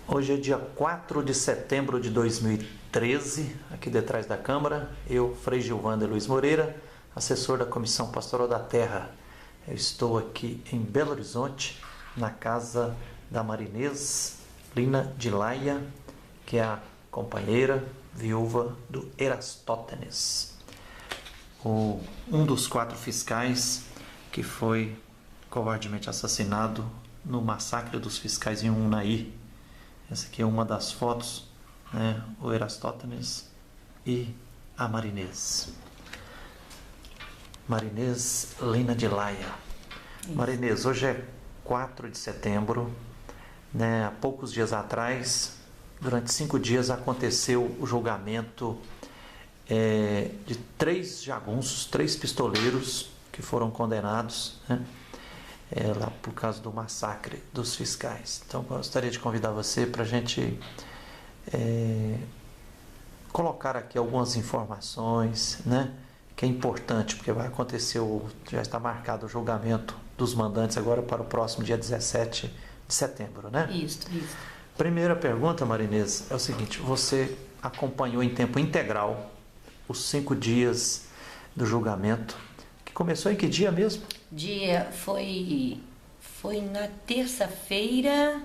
Hoje é dia 4 de setembro de 2013, aqui detrás da Câmara, eu, Frei Gilvander Luiz Moreira, assessor da Comissão Pastoral da Terra. Eu estou aqui em Belo Horizonte, na casa da Marinês Lina de Laia, que é a companheira viúva do Erastótenes, um dos 4 fiscais que foi covardemente assassinado no massacre dos fiscais em Unai. Essa aqui é uma das fotos, né? O Erastótenes e a Marinês. Marinês Lina de Laia. Marinês, hoje é 4 de setembro, né? Há poucos dias atrás, durante 5 dias, aconteceu o julgamento de 3 jagunços, 3 pistoleiros que foram condenados, né? Lá por causa do massacre dos fiscais. Então, gostaria de convidar você para a gente colocar aqui algumas informações, né? Que é importante, porque vai acontecer, já está marcado o julgamento dos mandantes agora para o próximo dia 17 de setembro, né? Isso. Primeira pergunta, Marinês, é o seguinte: você acompanhou em tempo integral os 5 dias do julgamento, que começou em que dia mesmo? Dia foi na terça-feira,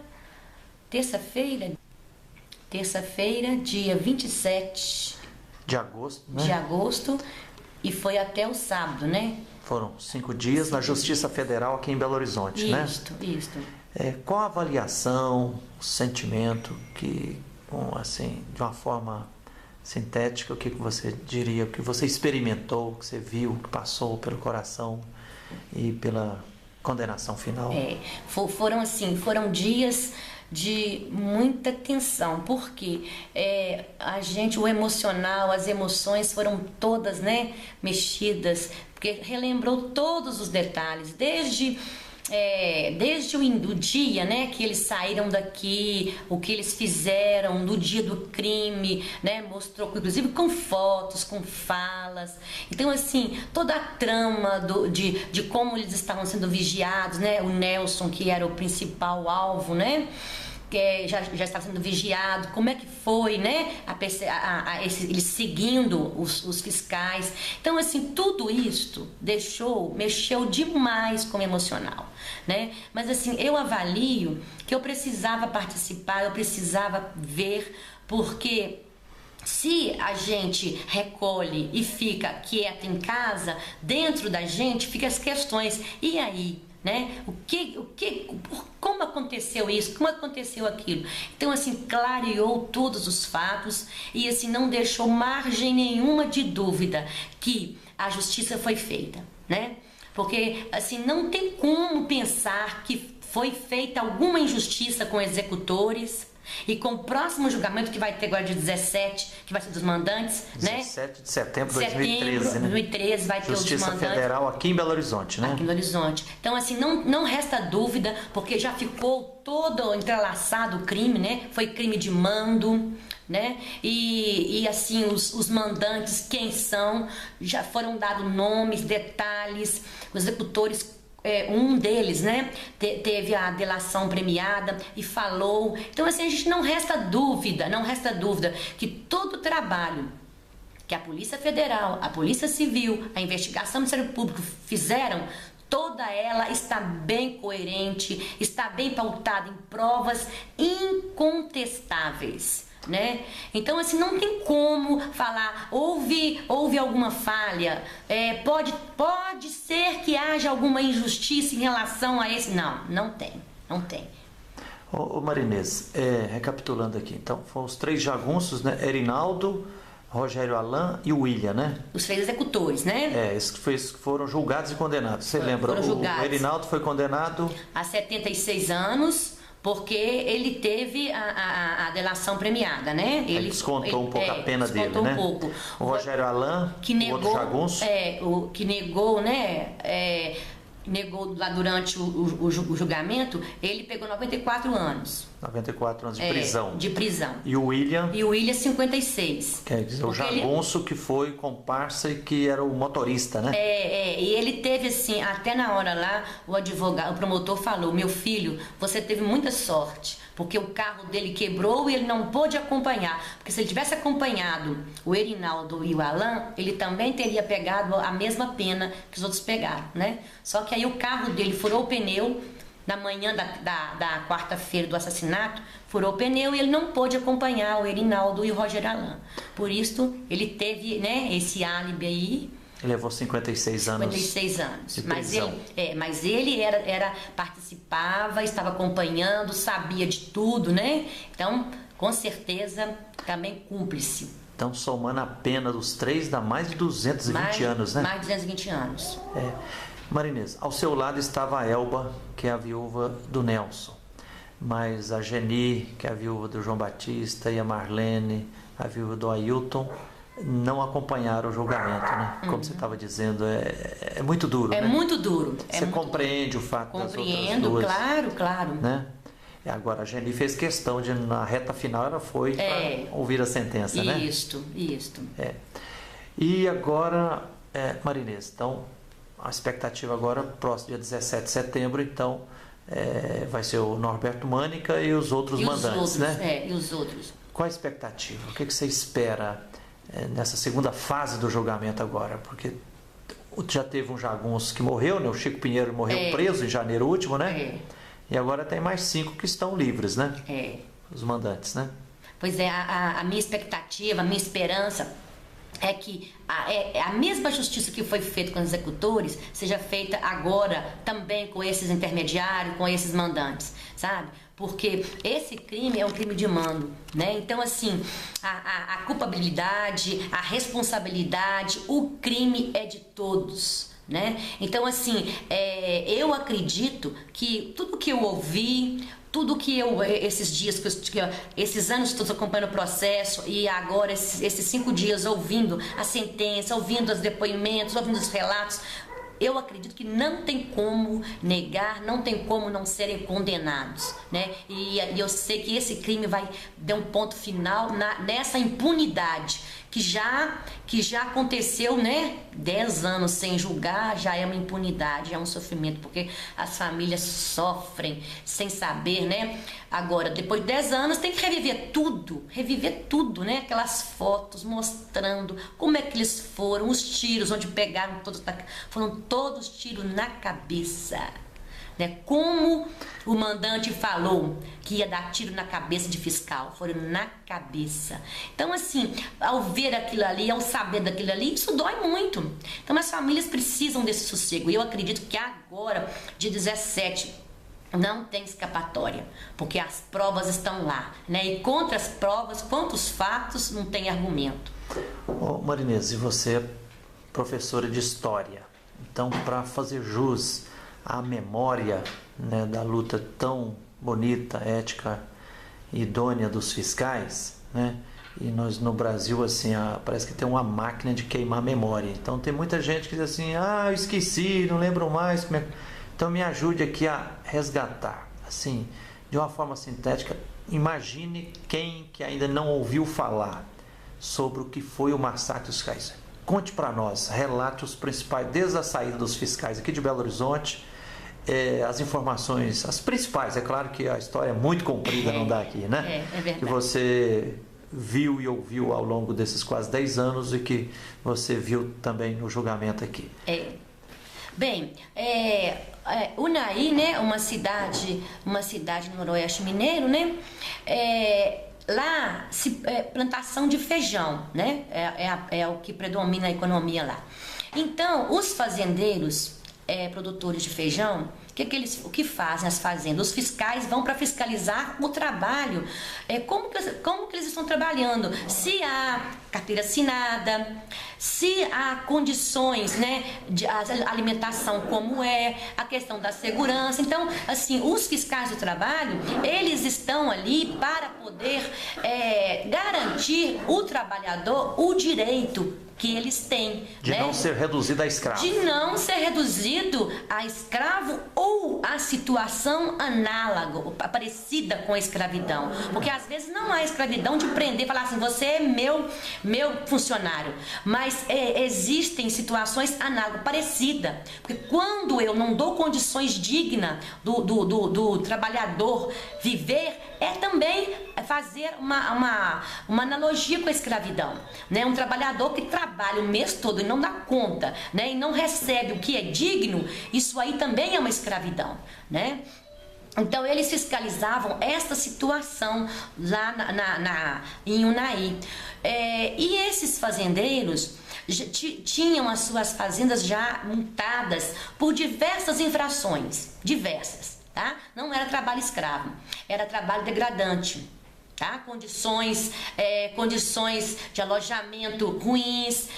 dia 27 de agosto, né? De agosto, e foi até o sábado, né? Foram 5 dias na Justiça Federal aqui em Belo Horizonte, né? Isto. Qual a avaliação, o sentimento que, assim, de uma forma sintética, o que você diria, o que você experimentou, o que você viu, o que passou pelo coração e pela condenação final? Foram dias de muita tensão, porque o emocional, as emoções foram todas, né, mexidas, porque relembrou todos os detalhes, desde o dia, né, que eles saíram daqui, o que eles fizeram no dia do crime, né, mostrou, inclusive com fotos, com falas. Então, assim, toda a trama de como eles estavam sendo vigiados, né, o Nelson, que era o principal alvo, né, que já estava sendo vigiado, como é que foi, né, eles seguindo os fiscais. Então, assim, tudo isso mexeu demais com o emocional, né? Mas, assim, eu avalio que eu precisava participar, eu precisava ver, porque se a gente recolhe e fica quieta em casa, dentro da gente ficam as questões. E aí? Né? Como aconteceu isso? Como aconteceu aquilo? Então, assim, clareou todos os fatos e, assim, não deixou margem nenhuma de dúvida que a justiça foi feita, né? Porque, assim, não tem como pensar que foi feita alguma injustiça com executores. E com o próximo julgamento, que vai ter agora dia 17, que vai ser dos mandantes, 17 de setembro de 2013, né? 2013 vai ter os mandantes. Justiça Federal aqui em Belo Horizonte, né? Aqui no Horizonte. Então, assim, não resta dúvida, porque já ficou todo entrelaçado o crime, né? Foi crime de mando, né? E assim, os mandantes, quem são, já foram dados nomes, detalhes, os executores. Um deles, né, teve a delação premiada e falou. Então, assim, a gente não resta dúvida que todo o trabalho que a Polícia Federal, a Polícia Civil, a investigação do Ministério Público fizeram, toda ela está bem coerente, está bem pautada em provas incontestáveis, né? Então, assim, não tem como falar houve alguma falha, pode ser que haja alguma injustiça em relação a esse. Não tem. Ô Marinês, recapitulando aqui, então foram os 3 jagunços, né? Erinaldo, Rogério Alain e o William, né? Os 3 executores, né? Esses foram julgados e condenados. Você lembra? O Erinaldo foi condenado a 76 anos. Porque ele teve a delação premiada, né? Ele descontou um pouco a pena dele, né? O Rogério Alain, o outro jagunço. Que negou, né? negou lá durante o julgamento, ele pegou 94 anos. 94 anos de prisão. De prisão. E o William? E o William, 56. Quer dizer, o jagunço que foi comparsa e que era o motorista, né? E ele teve assim, até na hora lá, o promotor falou: meu filho, você teve muita sorte, porque o carro dele quebrou e ele não pôde acompanhar. Porque se ele tivesse acompanhado o Erinaldo e o Alan, ele também teria pegado a mesma pena que os outros pegaram, né? Só que aí o carro dele furou o pneu na manhã da quarta-feira do assassinato, furou o pneu e ele não pôde acompanhar o Erinaldo e o Roger Alan. Por isso, ele teve, né, esse álibi aí. Ele levou 56 anos. 56 anos. Mas ele participava, estava acompanhando, sabia de tudo, né? Então, com certeza, também cúmplice. Então, somando a pena dos três, dá mais de 220 anos, né? Mais de 220 anos. Marinês, ao seu lado estava a Elba, que é a viúva do Nelson. Mas a Geni, que é a viúva do João Batista, e a Marlene, a viúva do Ailton, não acompanharam o julgamento, né? Como você estava dizendo, é muito duro, né? Muito duro. Você compreende o fato das outras duas? Compreendo, claro. Né? Agora, a Geni fez questão de, na reta final, ela foi para ouvir a sentença, né? Isto. E agora, Marinês, então, a expectativa agora, próximo dia 17 de setembro, então, vai ser o Norberto Mânica e os outros mandantes, né? E os outros. Qual a expectativa? O que você espera nessa segunda fase do julgamento agora? Porque já teve um jagunço que morreu, né? O Chico Pinheiro morreu preso em janeiro último, né? E agora tem mais 5 que estão livres, né? Os mandantes, né? Pois a minha expectativa, a minha esperança é que a mesma justiça que foi feita com os executores seja feita agora também com esses intermediários, com esses mandantes, sabe? Porque esse crime é um crime de mando, né? Então, assim, a culpabilidade, a responsabilidade, o crime é de todos, né? Então, assim, eu acredito que tudo que eu ouvi, tudo que esses dias, esses anos todos acompanhando o processo e agora esses 5 dias ouvindo a sentença, ouvindo os depoimentos, ouvindo os relatos, eu acredito que não tem como negar, não tem como não serem condenados, né? E eu sei que esse crime vai dar um ponto final nessa impunidade que já aconteceu, né? 10 anos sem julgar, já é uma impunidade, é um sofrimento, porque as famílias sofrem sem saber, né? Agora, depois de 10 anos, tem que reviver tudo, né? Aquelas fotos mostrando como é que eles foram, os tiros, onde pegaram foram todos tiros na cabeça. Né? Como o mandante falou que ia dar tiro na cabeça de fiscal, foram na cabeça. Então, assim, ao ver aquilo ali, ao saber daquilo ali, isso dói muito. Então, as famílias precisam desse sossego. E eu acredito que agora, dia 17, não tem escapatória, porque as provas estão lá, né? E contra as provas, contra os fatos, não tem argumento. Marinês, e você é professora de história. Então, para fazer jus à memória, né, da luta tão bonita, ética e idônea dos fiscais, né? E nós no Brasil, assim, parece que tem uma máquina de queimar memória. Então tem muita gente que diz assim: eu esqueci, não lembro mais como é. Então me ajude aqui a resgatar, assim, de uma forma sintética. Imagine quem que ainda não ouviu falar sobre o que foi o massacre dos fiscais. Conte para nós, relate os principais, desde a saída dos fiscais aqui de Belo Horizonte, as informações, as principais. É claro que a história é muito comprida, não dá aqui, né? É verdade. Que você viu e ouviu ao longo desses quase 10 anos e que você viu também no julgamento aqui. Bem, Unai, né, uma cidade no Noroeste Mineiro, né? Lá, plantação de feijão, né? É o que predomina a economia lá. Então, os fazendeiros, produtores de feijão, o que fazem as fazendas? Os fiscais vão para fiscalizar o trabalho, como que eles estão trabalhando, se há carteira assinada, se há condições, né, de alimentação como a questão da segurança. Então, assim, os fiscais do trabalho, eles estão ali para poder garantir o trabalhador o direito que eles têm. De não ser reduzido a escravo. De não ser reduzido a escravo ou a situação análoga, parecida com a escravidão. Porque às vezes não há escravidão de prender, falar assim, você é meu funcionário. Mas existem situações análogas, parecidas. Porque quando eu não dou condições dignas do trabalhador viver, é também fazer uma analogia com a escravidão, né? Um trabalhador que trabalha o mês todo e não dá conta, né? E não recebe o que é digno, isso aí também é uma escravidão, né? Então eles fiscalizavam esta situação lá em Unai. E esses fazendeiros tinham as suas fazendas já multadas por diversas infrações, diversas. Tá? Não era trabalho escravo, era trabalho degradante, tá? Condições de alojamento ruins,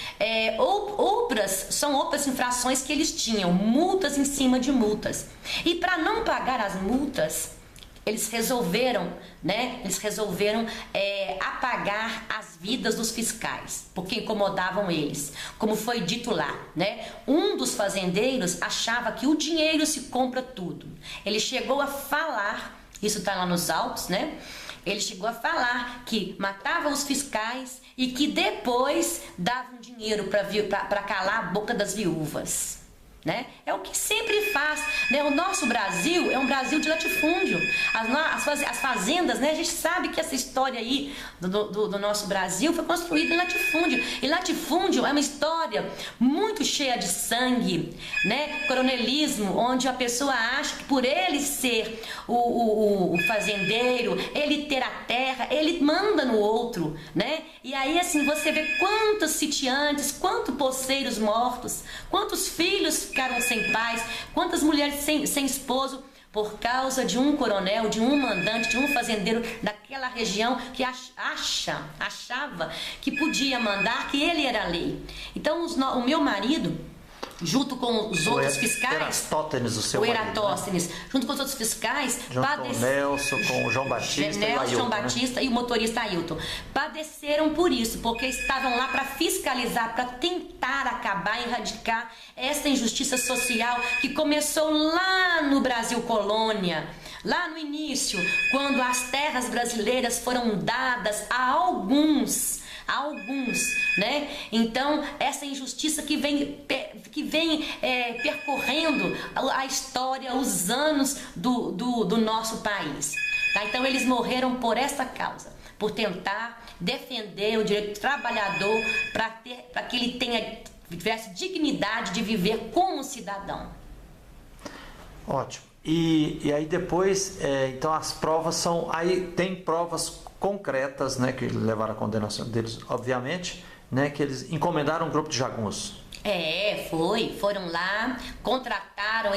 são outras infrações que eles tinham, multas em cima de multas. E para não pagar as multas, eles resolveram apagar as vidas dos fiscais, porque incomodavam eles. Como foi dito lá, né? Um dos fazendeiros achava que o dinheiro se compra tudo. Ele chegou a falar, isso está lá nos autos, né? Ele chegou a falar que matava os fiscais e que depois davam dinheiro para calar a boca das viúvas. Né? É o que sempre faz, né? O nosso Brasil é um Brasil de latifúndio. As fazendas, né? A gente sabe que essa história aí do nosso Brasil foi construída em latifúndio. E latifúndio é uma história muito cheia de sangue, né? Coronelismo, onde a pessoa acha que por ele ser o fazendeiro, ele ter a terra, ele manda no outro, né? E aí assim você vê quantos sitiantes, quantos poceiros mortos, quantos filhos ficaram sem pais, quantas mulheres sem esposo, por causa de um coronel, de um mandante, de um fazendeiro daquela região que achava que podia mandar, que ele era a lei. Então o meu marido, junto com os outros fiscais, Eratóstenes, o seu marido, Eratóstenes, né? Junto com os outros fiscais, com o Nelson, com o João Batista e o Ailton, João Batista, né? E o motorista Ailton, padeceram por isso, porque estavam lá para fiscalizar, para tentar acabar, erradicar essa injustiça social que começou lá no Brasil colônia, lá no início, quando as terras brasileiras foram dadas a alguns, né? Então essa injustiça que vem percorrendo a história, os anos do nosso país, tá? Então eles morreram por essa causa, por tentar defender o direito do trabalhador para que ele tivesse dignidade de viver como cidadão. Ótimo. E aí depois, então as provas são, aí tem provas concretas, né, que levaram à condenação deles, obviamente, né, que eles encomendaram um grupo de jagunços. Foram lá, contrataram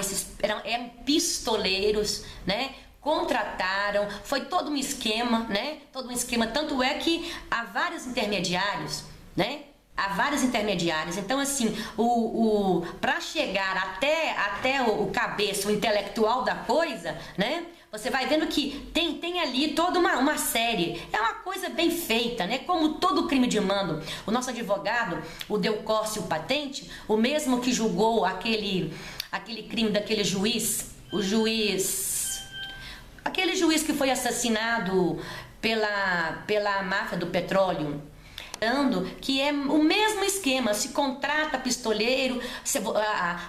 eram pistoleiros, né? Contrataram, foi todo um esquema, né? Todo um esquema, tanto é que há vários intermediários, né? Há vários intermediários. Então, assim, para chegar até o cabeça, o intelectual da coisa, né? Você vai vendo que tem ali toda uma série. É uma coisa bem feita, né? Como todo crime de mando. O nosso advogado, o Delcócio Patente, o mesmo que julgou aquele crime daquele juiz, aquele juiz que foi assassinado pela máfia do petróleo, que é o mesmo esquema, se contrata pistoleiro,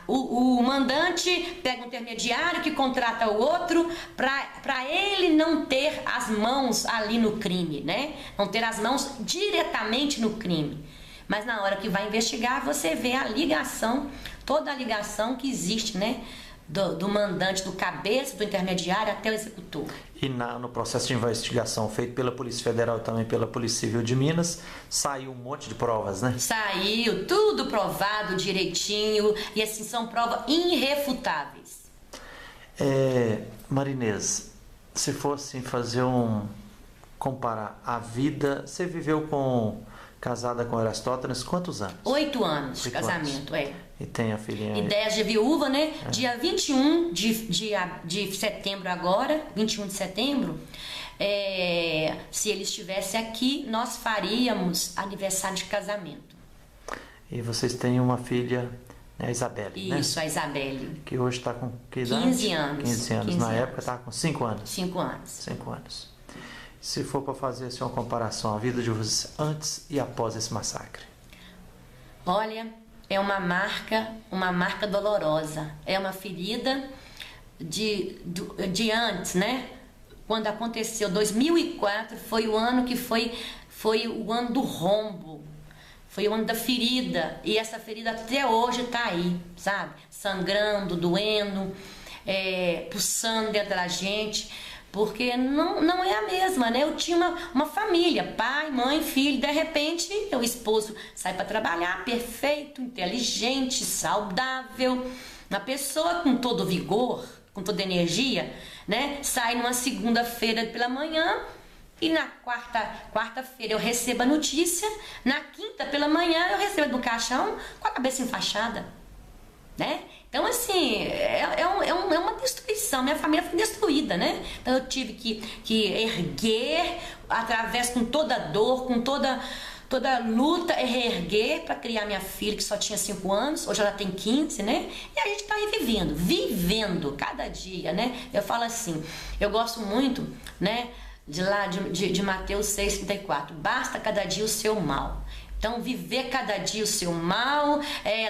o mandante pega um intermediário que contrata o outro para ele não ter as mãos ali no crime, né? Não ter as mãos diretamente no crime. Mas na hora que vai investigar, você vê a ligação, toda a ligação que existe, né? Do mandante, do cabeça, do intermediário até o executor. E no processo de investigação feito pela Polícia Federal e também pela Polícia Civil de Minas, saiu um monte de provas, né? Saiu, tudo provado direitinho, e assim, são provas irrefutáveis. Marinês, se fosse fazer comparar a vida, você viveu casada com Eratóstenes quantos anos? 8 anos de casamento, E tem a filhinha? E 10 de viúva, né? Dia 21 de setembro agora, 21 de setembro, se ele estivesse aqui, nós faríamos aniversário de casamento. E vocês têm uma filha, né, a Isabelle, né? Isso, a Isabelle. Que hoje está com que idade? 15 anos. 15 anos. 15 Na anos. época estava com 5 anos. 5 anos. 5 anos. Se for para fazer assim, uma comparação, a vida de vocês antes e após esse massacre. Olha, é uma marca dolorosa. É uma ferida de antes, né? Quando aconteceu, 2004 foi o ano que foi o ano do rombo. Foi o ano da ferida. E essa ferida até hoje está aí, sabe? Sangrando, doendo, pulsando dentro da gente. Porque não é a mesma, né? Eu tinha uma família, pai, mãe, filho. De repente, o esposo sai para trabalhar, perfeito, inteligente, saudável. Uma pessoa com todo vigor, com toda energia, né? Sai numa segunda-feira pela manhã e na quarta-feira eu recebo a notícia. Na quinta pela manhã eu recebo do caixão com a cabeça enfaixada, né? Então, assim, é uma destruição. Minha família foi destruída, né? Então, eu tive que erguer, através com toda dor, com toda luta, reerguer para criar minha filha, que só tinha 5 anos. Hoje ela tem 15, né? E a gente tá aí vivendo cada dia, né? Eu falo assim, eu gosto muito, né? De Mateus 6,34. Basta cada dia o seu mal. Então, viver cada dia o seu mal,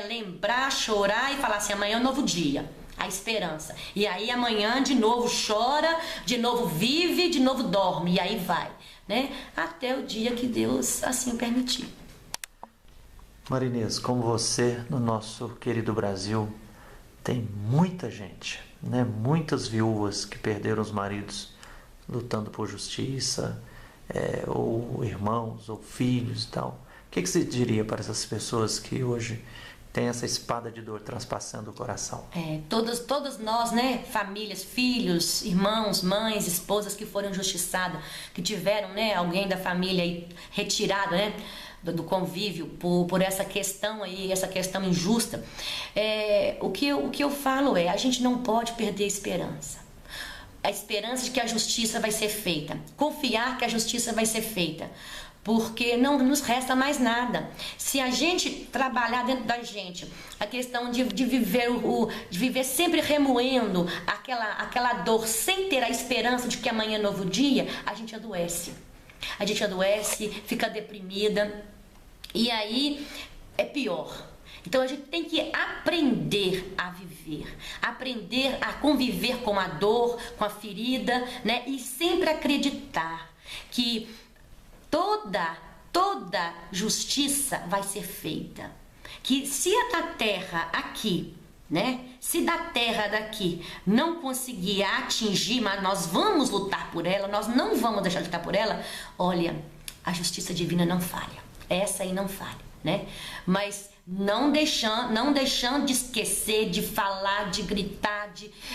lembrar, chorar e falar assim, amanhã é um novo dia, a esperança. E aí amanhã de novo chora, de novo vive, de novo dorme, e aí vai, né? Até o dia que Deus assim permitir. Marinês, como você, no nosso querido Brasil, tem muita gente, né? Muitas viúvas que perderam os maridos lutando por justiça, ou irmãos, ou filhos e tal. O que você diria para essas pessoas que hoje têm essa espada de dor transpassando o coração? Todos nós, né, famílias, filhos, irmãos, mães, esposas que foram injustiçadas, que tiveram, né, alguém da família aí retirado, né, do convívio por essa questão aí, essa questão injusta. O que eu falo a gente não pode perder a esperança. A esperança de que a justiça vai ser feita. Confiar que a justiça vai ser feita. Porque não nos resta mais nada. Se a gente trabalhar dentro da gente a questão de viver sempre remoendo aquela dor, sem ter a esperança de que amanhã é novo dia, a gente adoece. A gente adoece, fica deprimida, e aí é pior. Então a gente tem que aprender a viver, aprender a conviver com a dor, com a ferida, né? E sempre acreditar que toda justiça vai ser feita. Que se a da terra aqui, né? Se da terra daqui não conseguir atingir, mas nós vamos lutar por ela, nós não vamos deixar de lutar por ela, olha, a justiça divina não falha. Essa aí não falha, né? Mas não deixando de esquecer, de falar, de gritar,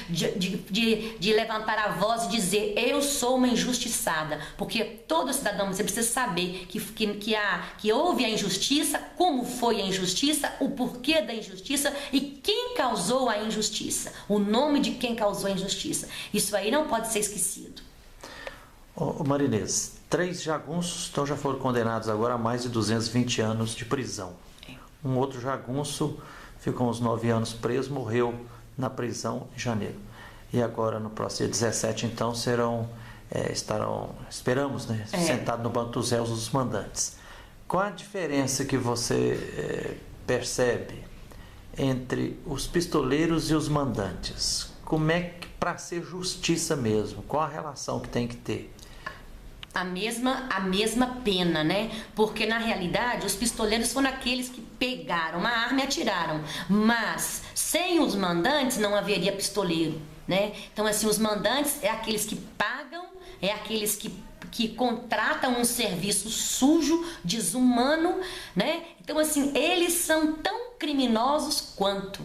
de levantar a voz e dizer, eu sou uma injustiçada. Porque todo cidadão, você precisa saber que houve a injustiça, como foi a injustiça, o porquê da injustiça e quem causou a injustiça. O nome de quem causou a injustiça. Isso aí não pode ser esquecido. Marinês, 3 jagunços então já foram condenados agora a mais de 220 anos de prisão. Um outro jagunço ficou uns 9 anos preso, morreu na prisão em janeiro. E agora, no próximo dia 17, então, estarão, esperamos, né, sentados no banco dos réus os mandantes. Qual a diferença que você percebe entre os pistoleiros e os mandantes? Como é que, para ser justiça mesmo, qual a relação que tem que ter? A mesma pena, né? Porque na realidade os pistoleiros foram aqueles que pegaram uma arma e atiraram. Mas sem os mandantes não haveria pistoleiro, né? Então assim, os mandantes é aqueles que pagam, é aqueles que contratam um serviço sujo, desumano, né? Então assim, eles são tão criminosos quanto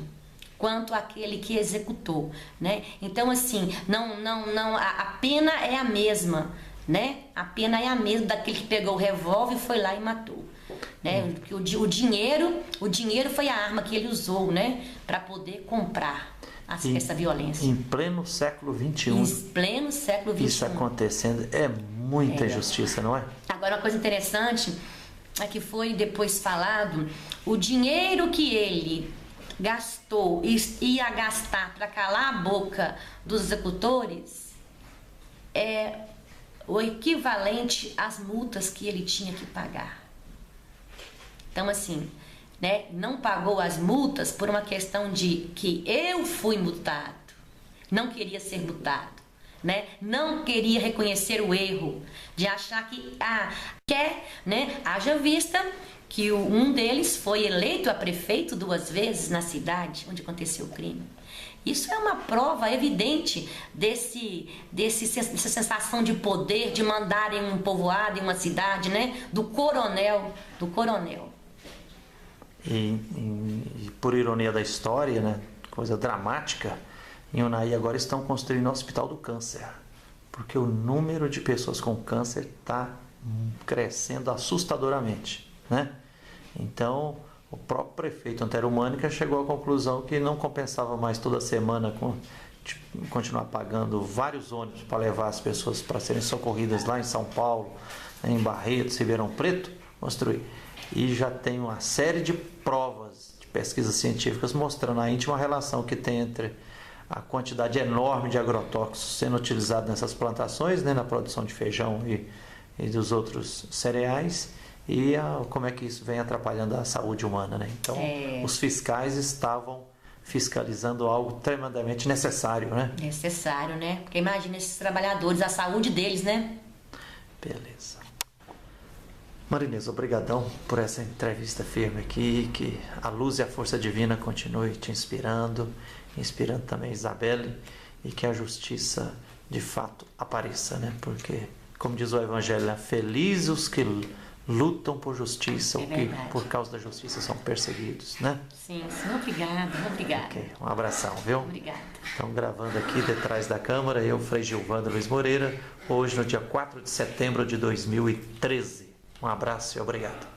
aquele que executou, né? Então assim, a pena é a mesma, né? A pena é a mesma daquele que pegou o revólver e foi lá e matou, né? O dinheiro foi a arma que ele usou, né? Para poder comprar essa violência. Em pleno século XXI. Em pleno século XXI. Isso acontecendo é muita injustiça, não é? Agora, uma coisa interessante que foi depois falado, o dinheiro que ele gastou e ia gastar para calar a boca dos executores é o equivalente às multas que ele tinha que pagar. Então, assim, né, não pagou as multas por uma questão de que eu fui multado, não queria ser multado, né, não queria reconhecer o erro, de achar que quer, né, haja vista que um deles foi eleito a prefeito 2 vezes na cidade onde aconteceu o crime. Isso é uma prova evidente dessa sensação de poder, de mandar em um povoado, em uma cidade, né, do coronel. E por ironia da história, né, coisa dramática, em Unai agora estão construindo o Hospital do Câncer, porque o número de pessoas com câncer está crescendo assustadoramente, né? Então, o próprio prefeito Antero Mânica chegou à conclusão que não compensava mais toda semana continuar pagando vários ônibus para levar as pessoas para serem socorridas lá em São Paulo, em Barretos, Ribeirão Preto, construir. E já tem uma série de provas, de pesquisas científicas mostrando a íntima relação que tem entre a quantidade enorme de agrotóxicos sendo utilizados nessas plantações, né, na produção de feijão e dos outros cereais, e como é que isso vem atrapalhando a saúde humana, né? Então, os fiscais estavam fiscalizando algo tremendamente necessário, né? Necessário, né? Porque imagina esses trabalhadores, a saúde deles, né? Beleza. Marinês, obrigadão por essa entrevista firme aqui, que a luz e a força divina continue te inspirando também Isabelle, e que a justiça de fato apareça, né? Porque, como diz o Evangelho, felizes os que lutam por justiça, ou que por causa da justiça são perseguidos, né? Sim, obrigada. Ok, um abração, viu? Obrigada. Então, gravando aqui detrás da câmera, eu, Frei Gilvando Luiz Moreira, hoje no dia 4 de setembro de 2013. Um abraço e obrigado.